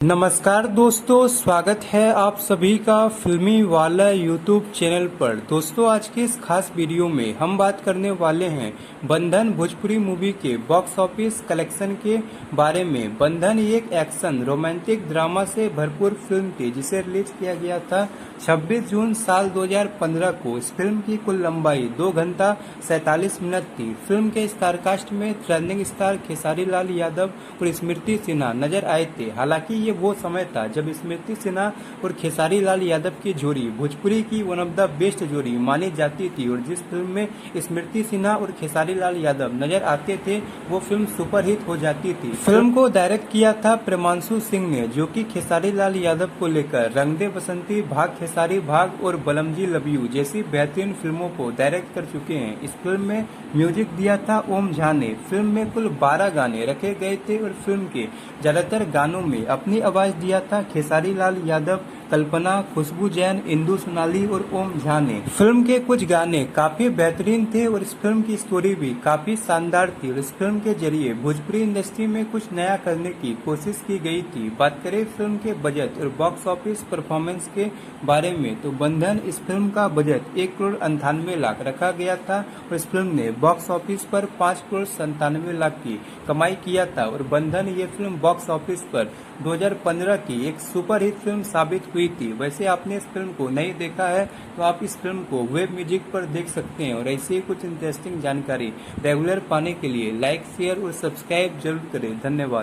नमस्कार दोस्तों, स्वागत है आप सभी का फिल्मी वाला यूट्यूब चैनल पर। दोस्तों, आज के इस खास वीडियो में हम बात करने वाले हैं बंधन भोजपुरी मूवी के बॉक्स ऑफिस कलेक्शन के बारे में। बंधन एक एक्शन रोमांटिक ड्रामा से भरपूर फिल्म थी जिसे रिलीज किया गया था 26 जून साल 2015 को। इस फिल्म की कुल लंबाई 2 घंटा 47 मिनट थी। फिल्म के स्टारकास्ट में ट्रेंडिंग स्टार खेसारी लाल यादव और स्मृति सिन्हा नजर आए थे। हालांकि ये वो समय था जब स्मृति सिन्हा और खेसारी लाल यादव की जोड़ी भोजपुरी की वन ऑफ द बेस्ट जोड़ी मानी जाती थी, और जिस फिल्म में स्मृति सिन्हा और खेसारी लाल यादव नजर आते थे वो फिल्म सुपरहिट हो जाती थी। फिल्म को डायरेक्ट किया था प्रेमांशु सिंह ने, जो कि खेसारी लाल यादव को लेकर रंग दे बसंती, भाग खेसारी भाग और बलमजी लव यू जैसी बेहतरीन फिल्मों को डायरेक्ट कर चुके हैं। इस फिल्म में म्यूजिक दिया था ओम झा ने। फिल्म में कुल 12 गाने रखे गए थे और फिल्म के ज्यादातर गानों में अपनी आवाज दिया था खेसारी लाल यादव, कल्पना, खुशबू जैन, इंदु सोनाली और ओम झा ने। फिल्म के कुछ गाने काफी बेहतरीन थे और इस फिल्म की स्टोरी भी काफी शानदार थी, और इस फिल्म के जरिए भोजपुरी इंडस्ट्री में कुछ नया करने की कोशिश की गई थी। बात करें फिल्म के बजट और बॉक्स ऑफिस परफॉर्मेंस के बारे में तो बंधन इस फिल्म का बजट 1 करोड़ 98 लाख रखा गया था और इस फिल्म ने बॉक्स ऑफिस पर 5 करोड़ 97 लाख की कमाई किया था। और बंधन ये फिल्म बॉक्स ऑफिस पर 2015 की एक सुपरहिट फिल्म साबित हुई थी। वैसे आपने इस फिल्म को नहीं देखा है तो आप इस फिल्म को वेब म्यूजिक पर देख सकते हैं, और ऐसे ही कुछ इंटरेस्टिंग जानकारी रेगुलर पाने के लिए लाइक, शेयर और सब्सक्राइब जरूर करें। धन्यवाद।